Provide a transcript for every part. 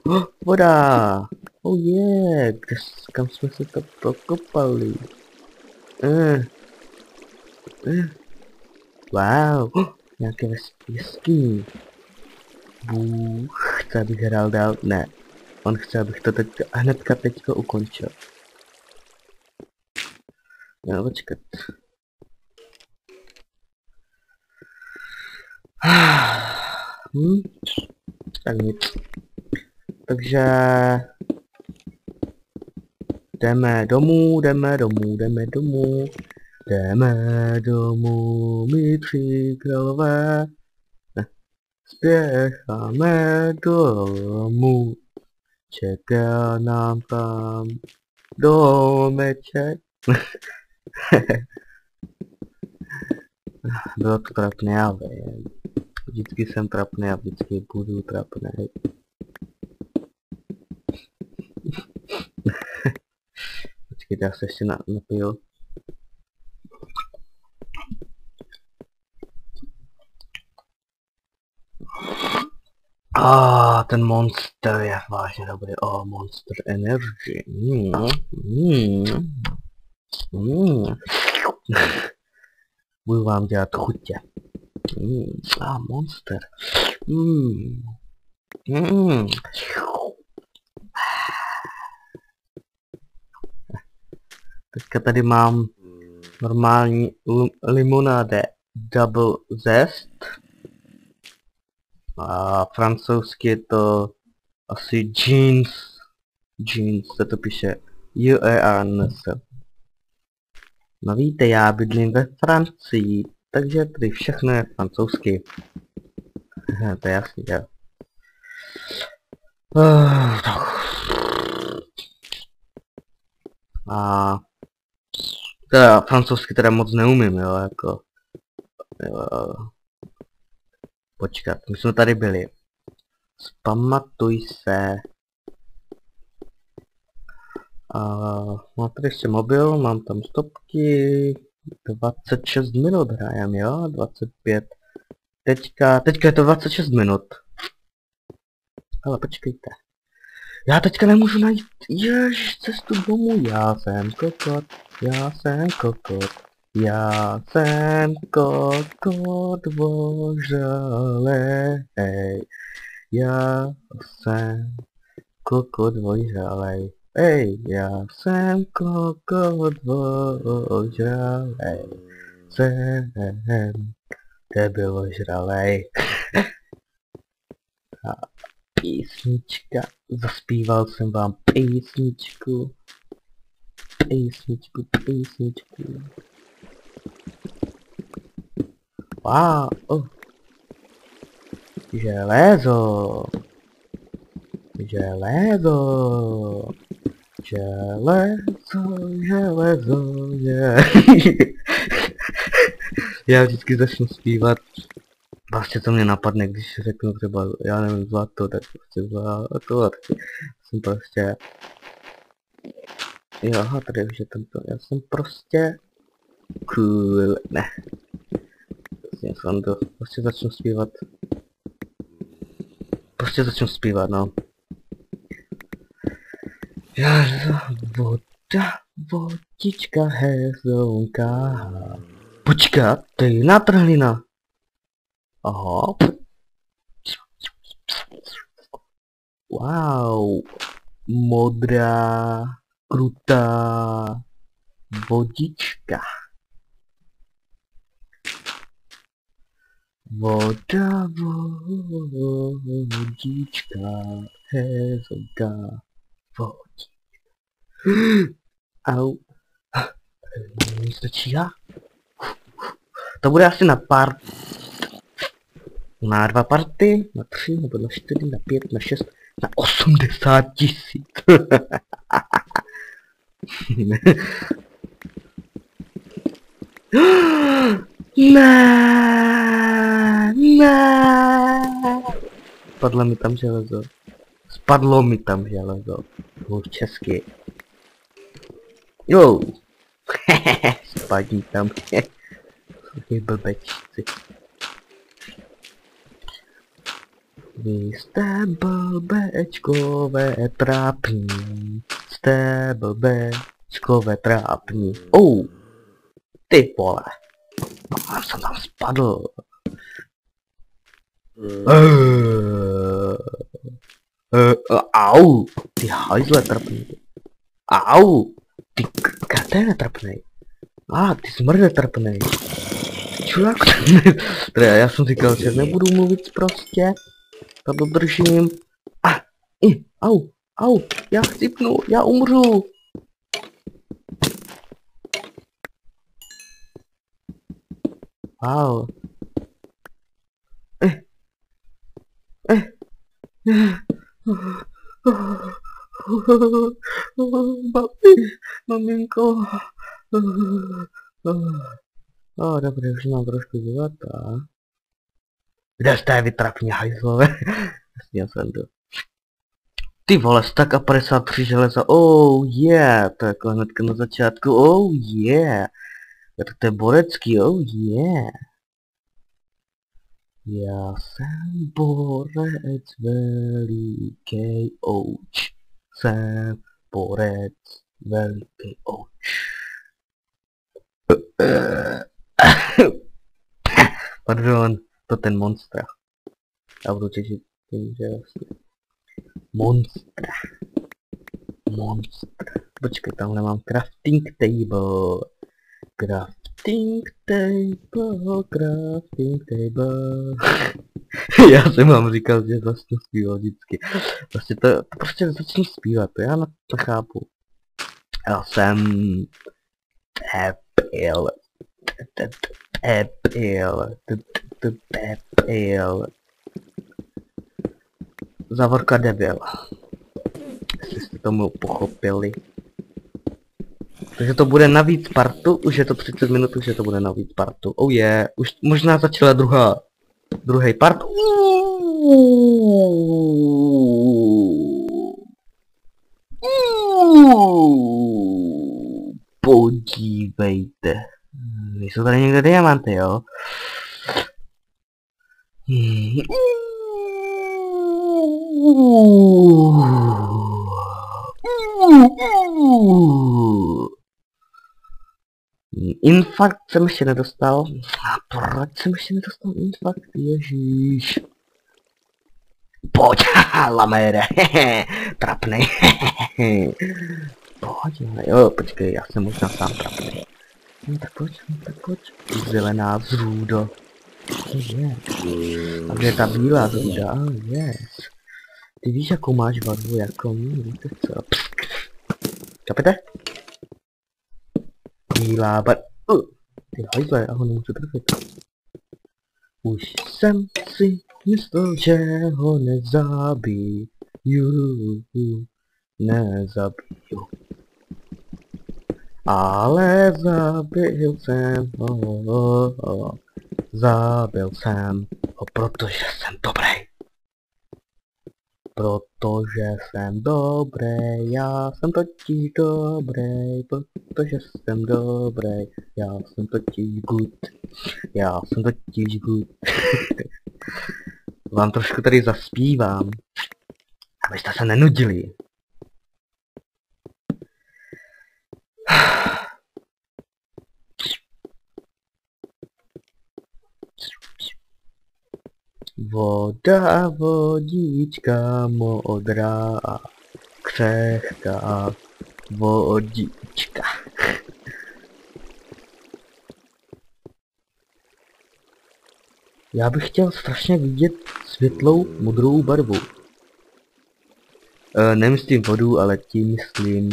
Oh, voda! Oh je, kam jsme se to prokopali? Wow, nějaké jeskyní. Bůh chce, abych hrál dál. Ne, on chce, abych to hnedka teďko ukončil. No, počkat. Tak nic. Takže jdeme domů, my tři králové. Spěcháme domů, čeká nám tam domeček. Bylo to trapné, ale vždycky jsem trapný a vždycky budu trapný. Počkejte, já se ještě napiju. Ten Monster je vážně dobrý. Monster Energy. Budu vám dělat chutě. Monster. Teďka tady mám normální limonáde Double Zest. A francouzsky je to asi jeans se to píše UANS. No víte, já bydlím ve Francii, takže tady všechno je francouzsky. To je jasný, jo. A teda francouzsky teda moc neumím, jo, jako. Jo. Počkat, my jsme tady byli. Zpamatuj se. Mám tady ještě mobil, mám tam stopky. 26 minut hrajem, jo? 25. Teďka je to 26 minut. Ale počkejte. Já teďka nemůžu najít, cestu domů. Já jsem kokot vožralej. Já jsem kokot vožralej. Já jsem kokot vožralej. Jsem debil vožralej. Písnička, zaspíval jsem vám písničku. Wow, železo, Já vždycky začnu zpívat. Vlastně to mě napadne, když řeknu třeba, já nevím, zlato, tak prostě zlato, a taky jsem prostě... Jo, aha, tady už je tento, já jsem prostě... Cool, ne. Prostě začnu zpívat. No. Já voda, vodička, hezonka. Počkat, to je jiná trhlina. Aha. Wow. Modrá, krutá vodička. Voda, vodička, hezonka, vodička. Au. Stačí já? To bude asi na na 2 party, na 3, nebo na 4, na 5, na 6, na 80 000. Ne. Spadlo mi tam železo. Mluv česky. Jo. Spadí tam. Blbečci. Vy jste blbečkové trápní. Jste blbečkové trápní. Ty vole. Já jsem tam spadl. Au. Ty hajzle trpný. Au. Ty katéne trpnej. Ty smrde trpnej. Čurák. Teda já jsem říkal, že nebudu mluvit prostě. To dodržím. Au. Já chcípnu. Já umřu. Wow. Maminko. Dobře, už mám trošku života. Kde jste, vy trapní hajzlové? Jasně jsem to. Ty vole, stack a 53 železa, yeah, to je jako hnedka na začátku, yeah. Tak to je borecký, yeah. Já jsem borec veliký ouč. Jsem borec veliký ouč. Pardon, to ten monster. Já budu těšit tím, že vlastně. Monster. Počkej, tamhle mám crafting table. Crafting table. Já jsem vám říkal, že začnu zpívat vždycky. Prostě to prostě začnu zpívat, to já na to chápu. Já jsem debil. Zavorka debil. Jestli jste tomu pochopili. Takže to bude na víc partu, už je to 30 minut, už je to bude na víc partu. Už možná začala druhý part. Podívejte. Jsou tady někde diamanty, jo? Infarkt jsem ještě nedostal. Proč jsem ještě nedostal infarkt? Ježíš. Pojď, lamére, trapnej. Pojď, jo, počkej, já jsem možná sám trapnej. Tak pojď. Zelená zrůdo. A kde je ta bílá zrůda? Yes. Ty víš, jakou máš barvu, jako víte co? Kapete? Bílá barva. Ty hajzle, já ho nemůžu trefit. Už jsem si myslel, že ho nezabiju. Nezabiju. Ale zabil jsem ho. Zabil jsem ho, protože jsem dobrý. Protože jsem dobrý, já jsem totiž dobrý, protože jsem dobrý, já jsem totiž good. Já jsem totiž good. Vám trošku tady zaspívám, abyste se nenudili. Voda, vodička modrá, křehká vodička. Já bych chtěl strašně vidět světlou modrou barvu. Nemyslím vodu, ale tím myslím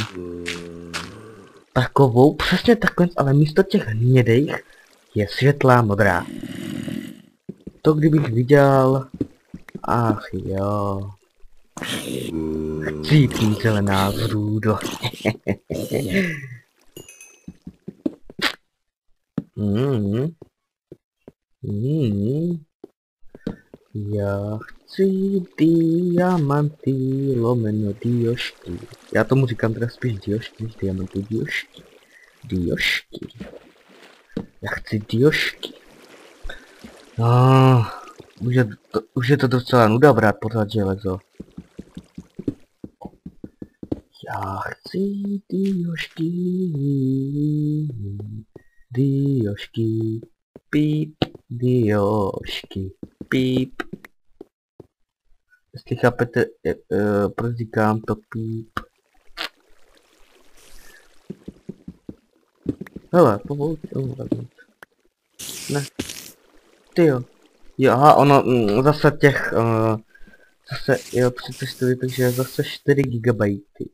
takovou, přesně takhle, ale místo těch hnědejch je světlá modrá. To kdybych viděl... Ach jo. Chci tím zelená zrůdo. Já chci diamanty lomeno diošky. Já tomu říkám teda spíš diošky, diamanty diošky. Diošky. Já chci diošky. už je to docela nuda brát pořád železo. Já chci diošky, píp, diošky, píp. Jestli chápete, proč říkám to píp. Hele, povolí, ne. Tyjo. Jo, aha, ono, zase těch, zase, jo, 34, takže zase 4 gigabajty.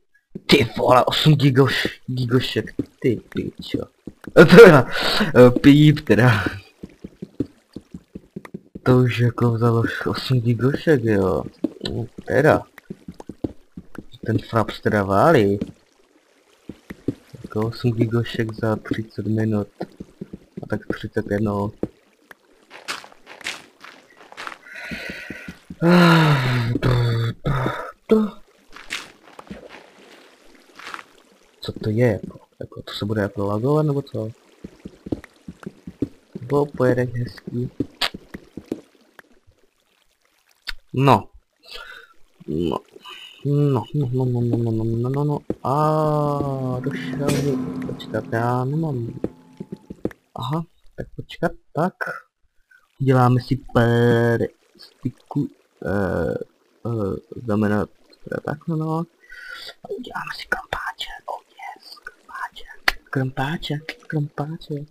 Ty vole, 8 gigošek, ty pičo. Teda, píp teda. To už jako vzalo 8 gigošek, jo. No, teda. Ten fraps teda válí. Jako 8 gigošek za 30 minut. A tak 31. Co to je? Jako to se bude jako lagovat nebo co? Bo pojede hezký. No. A došel. Počkat, já nemám. Aha, tak počkat, tak. Děláme si pár styku. Znamená tak, no. A uděláme si krompáček, oh yes, krompáček, krompáček.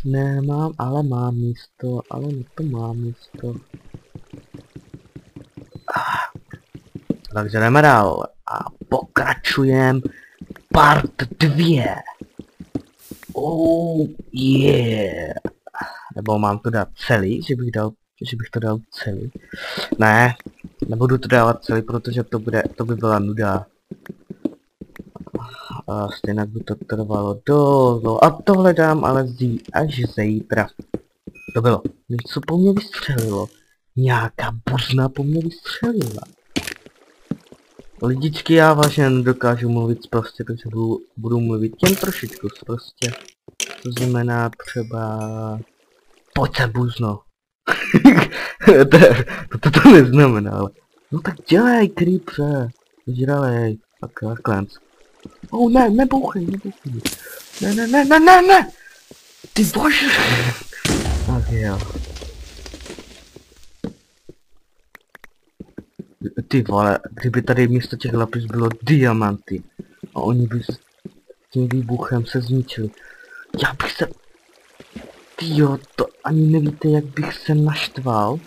Nemám, ale mám místo, ale na to mám místo. Takže jdeme dál a pokračujem part 2. Oh yeah. Nebo mám to dát celý, že bych to dal celý. Ne, nebudu to dávat celý, protože to by byla nuda. A stejně by to trvalo dlouho. A tohle dám ale až zítra. To bylo. Něco po mně vystřelilo. Nějaká buzna po mně vystřelila. Lidičky, já vážně nedokážu mluvit prostě, takže budu mluvit jen trošičku prostě. To znamená třeba... Pojď se, buzno. to neznamená, ale... No tak dělej, creepře. Žralej. Tak klenc. Oh ne, nebouchej. Ne. Ty bože. Tak jo. Ty vole, kdyby tady místo těch lapis bylo diamanty a oni by s tím výbuchem se zničili. Já bych se... Tyjo, to ani nevíte, jak bych se naštval.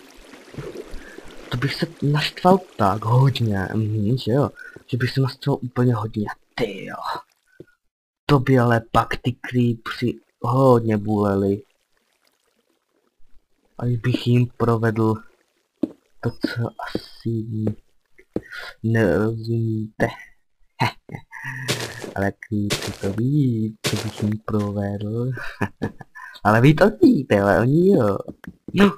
To bych se naštval tak hodně, že jo. Že bych se naštval úplně hodně, tyjo. To by ale pak ty creepři hodně buleli. A bych jim provedl to, co asi nerozumíte. Ale creepři to ví, co bych jim provedl. Ale vy to víte, ale oni jo. No.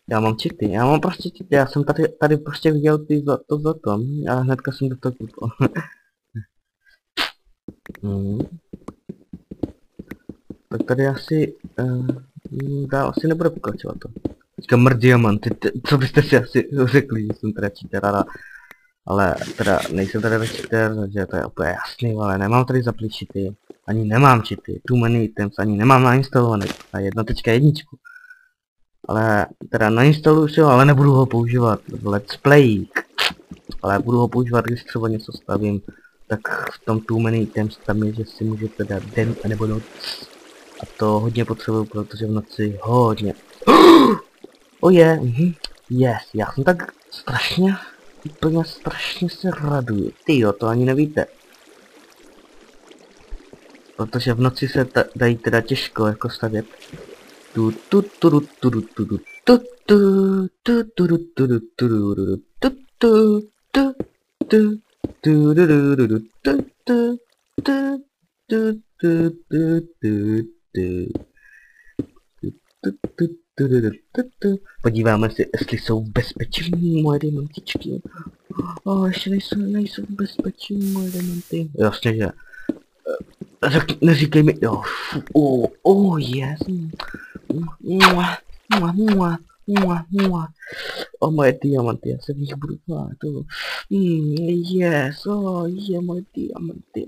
Já mám cheaty, já mám prostě cheaty, já jsem tady prostě viděl ty to za to a hnedka jsem do toho kupal. Tak tady asi, dál asi nebude pokračovat to. Teďka diamanty, co byste si asi řekli, že jsem teda cheater, ale teda nejsem teda cheater, takže to je úplně jasný, ale nemám tady zaplý cheaty, ani nemám cheaty, too many items, ani nemám nainstalovaný, a 1.1. Ale teda nainstaluju si ho, ale nebudu ho používat v let's play. Ale budu ho používat, když třeba něco stavím. Tak v tom too many items tam je, že si můžete dát den nebo noc. A to hodně potřebuju, protože v noci hodně. Oh je, yes, já jsem tak strašně, úplně strašně se raduju. Tyjo, to ani nevíte. Protože v noci se dají teda těžko jako stavět. Podíváme si, jestli jsou v bezpečí moje diamantičky. Ještě nejsou v bezpečí moje dementy. Jasně, že. Neříkej mi, jo, yes. O, moje diamanty, já se v nich budu bát, yes, je moje diamanty.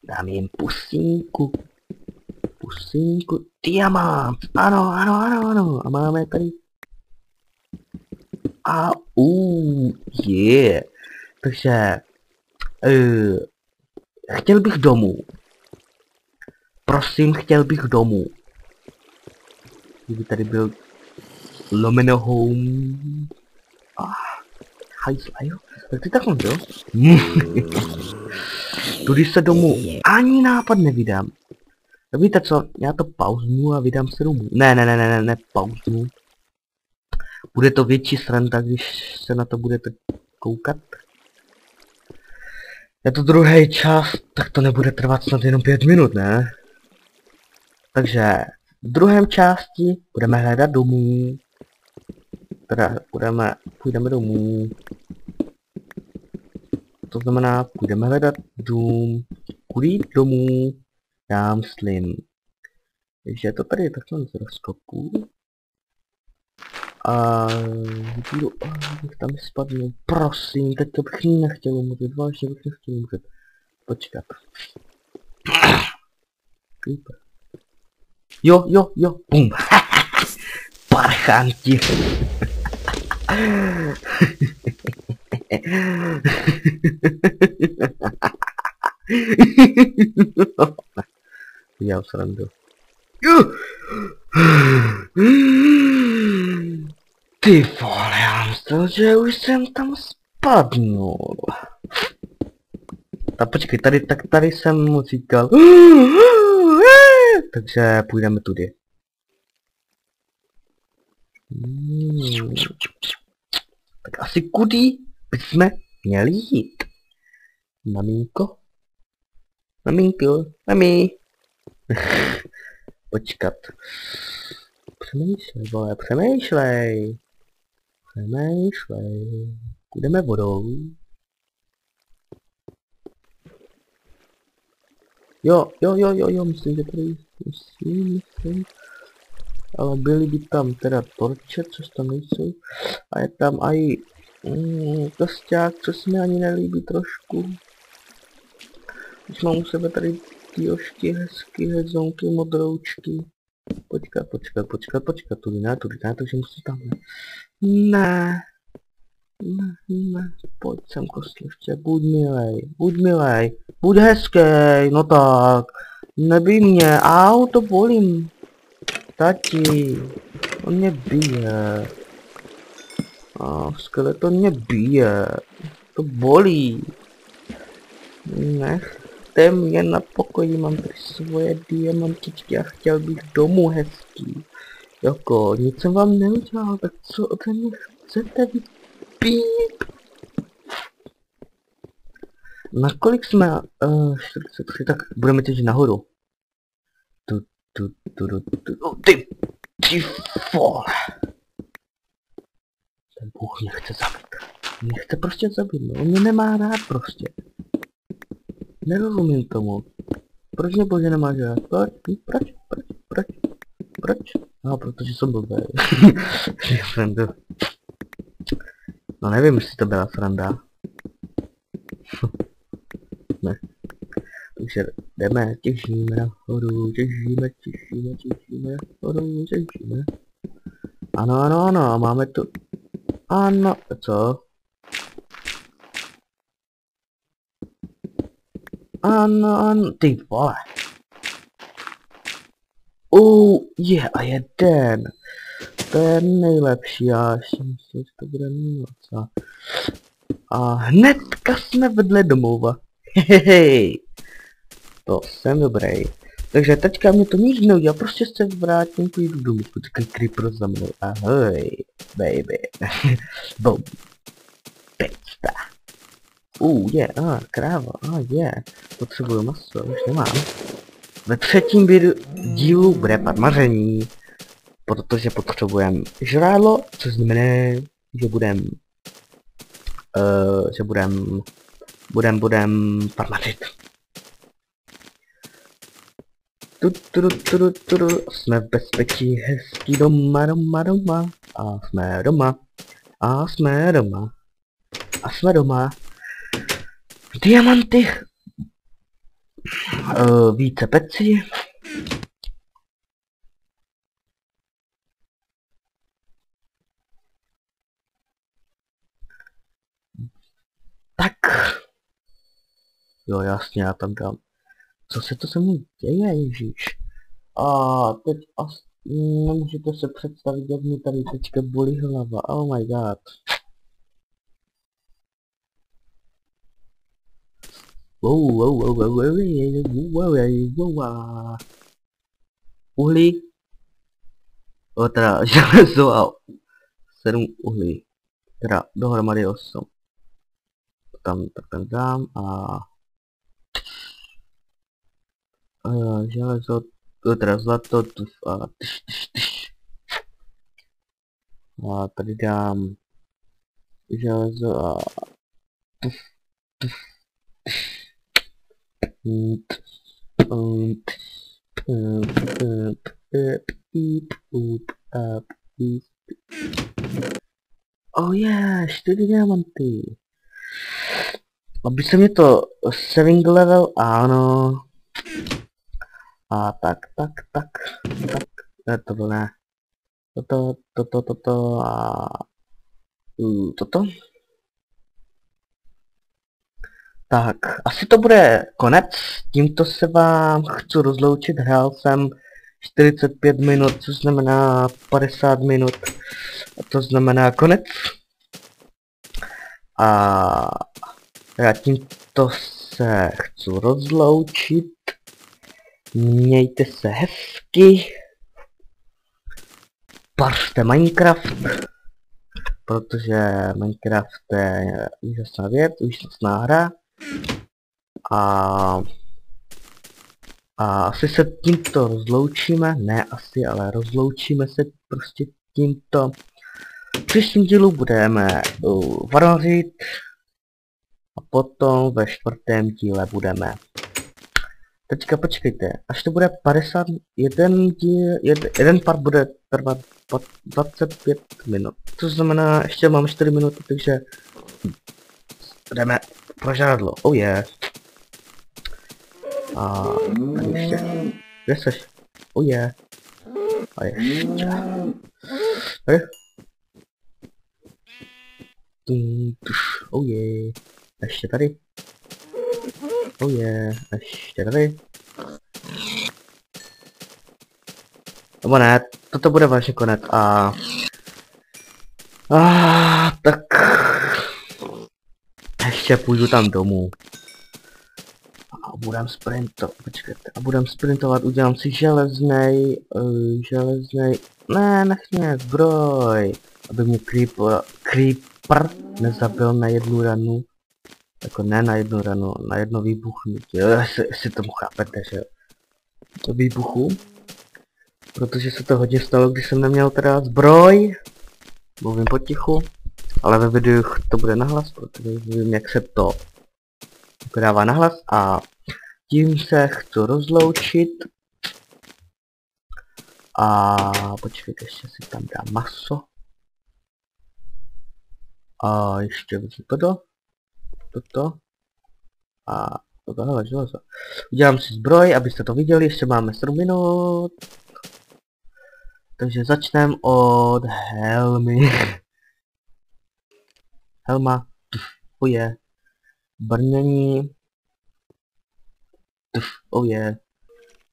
Dám jim pusínku, diamant, ano, a máme tady, yeah, takže, chtěl bych domů. Prosím, chtěl bych domů. Kdyby tady byl lomeno home. Hajzla, jo? Tak ty takhle, jo? Tudy se domů ani nápad nevydám. Víte co, já to pauznu a vydám se domů. Ne, pauznu. Bude to větší sranda, když se na to budete koukat. Je to druhý čas, tak to nebude trvat snad jenom 5 minut, ne? Takže v druhém části budeme hledat domů. Teda půjdeme domů. To znamená, půjdeme hledat dům. Kudy domů? Já myslím, že je to tady takhle z rozkopu. A bych tam spadnul, prosím, teď to bych nechtěl umřít, vážně bych nechtěl umřít. Počkat. Creeper. Jo, bum. Parchanti. Já srandu. Ty vole, já myslel, že už jsem tam spadnul. A počkej, tady jsem mu říkal. Takže půjdeme tudy. Tak asi kudy bychom měli jít? Maminko? Mami. Počkat. Přemýšlej, vole, přemýšlej. Půjdeme vodou. Jo, myslím, že tady myslím. Ale byly by tam teda torče, což tam nejsou. A je tam aj kosťák, co se mi ani nelíbí trošku. Když mám u sebe tady ty jošky hezky, hezonky, modroučky. Počkat, tudy ne, takže musím tam ne. Ne, pojď sem kostlivče, buď milej, buď hezký, no tak, nebij mě, to bolím. Tati, on mě bije. Skeleton mě bije, to bolí. Nechte mě na pokoji, mám tady svoje diamantičky a chtěl bych domů hezký. Jako, nic jsem vám neudělal, tak co ode mě chcete vy píp? Nakolik jsme, 43, tak budeme těžit nahoru. Ty vole. Ten Bůh mě chce zabít. Mě chce prostě zabít, no. On mě nemá rád prostě. Nerozumím tomu. Proč mě Bože nemá rád? Proč? Protože jsem blbý. No nevím, jestli to byla sranda. Ne. Takže jdeme, těžíme nahoru, těžíme nahoru, těžíme. Ano, máme tu... Ano, co? Ano, ty vole. A jeden. To je nejlepší, já si myslím, že to bude moc. A hnedka jsme vedle domova. Hej. To jsem dobrý. Takže teďka mě to nic neudělá, prostě se vrátím, půjdu domů, počkej creeper za mnou. Ahoj, baby. Boom. Pecta. Kráva, potřebuju maso, už nemám. Ve třetím dílu bude padmaření. protože potřebujeme žrádlo, což znamená, že budem farmařit. Jsme v bezpečí, hezký doma. A jsme doma. A jsme doma. A jsme doma. Diamanty. Více peci. Tak. Jo, jasně, já tam dám. Co se to se mnou děje, Ježíš? A teď nemůžete se představit, jak mi tady teďka bolí hlava. Oh my god. Uhlí. O, teda železo a 7 uhlí. Teda dohromady 8. Tak tam dám a železo, teda zlato, a tady dám železo a oh yeah, 4 diamanty. Aby se mi to saving level, ano. A tak, to bylo ne. Toto a toto. Tak, asi to bude konec. Tímto se vám chci rozloučit. Hrál jsem 45 minut, což znamená 50 minut. A to znamená konec. A já tímto se chci rozloučit. Mějte se hezky. Pařte Minecraft. Protože Minecraft je úžasná věc, úžasná hra. A asi se tímto rozloučíme, ne asi, ale rozloučíme se prostě tímto. V příštím dílu budeme vařit a potom ve 4. díle budeme. Teďka počkejte, až to bude 51 díl, jeden part bude trvat 25 minut. To znamená, ještě mám 4 minuty, takže jdeme pro žádlo. Oh yeah. A tady ještě. Kde seš? Oh yeah. A ještě. Tady. Oh yeah. Ještě tady. Oh yeah. Ještě tady. Nebo ne, toto bude vážně konec a tak ještě půjdu tam domů. A budem sprintovat, počkejte, a budem sprintovat, udělám si železnej, ne, nechně, zbroj, aby mě creeper nezabil na jednu ranu, jako ne na jednu ranu, na jedno výbuchnutí, jestli tomu chápete, že to výbuchu, protože se to hodně stalo, když jsem neměl teda zbroj, mluvím potichu, ale ve videu to bude nahlas, protože vím, jak se to dává nahlas a tím se chci rozloučit. A počkejte, ještě si tam dám maso. A ještě vezmu toto. A tohle železo. Udělám si zbroj, abyste to viděli, ještě máme 7 minut. Takže začneme od helmy. Helma, oh yeah. Brnění, oh yeah.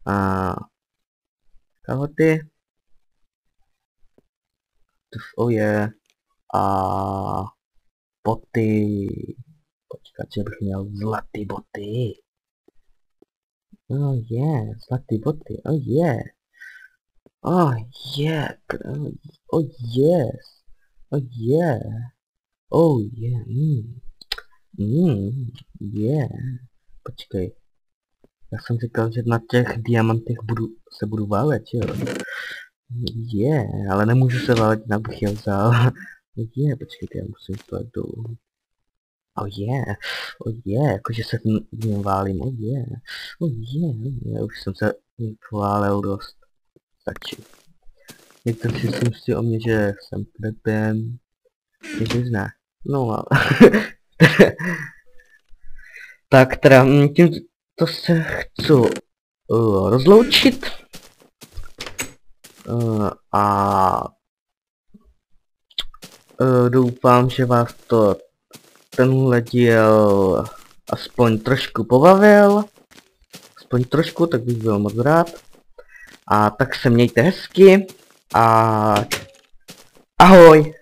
A kalhoty, oh yeah. A boty, počkat, že bych měl zlatý boty. Oh yeah, zlatý boty, oh yeah. Oh yeah, oh yes, oh yeah, oh yeah, yeah. Počkej. Já jsem říkal, že na těch diamantech se budu válet, jo. Ale nemůžu se válet, abych je vzal. Počkejte, já musím to dolů. Jakože se tím válím, už jsem se poválel dost. Stačí. Někdo si myslí o mě, že jsem krepem. Když ne. No ale... tak teda, tímto se chci rozloučit. A doufám, že vás tenhle díl aspoň trošku pobavil. Aspoň trošku, tak bych byl moc rád. A tak se mějte hezky a ahoj!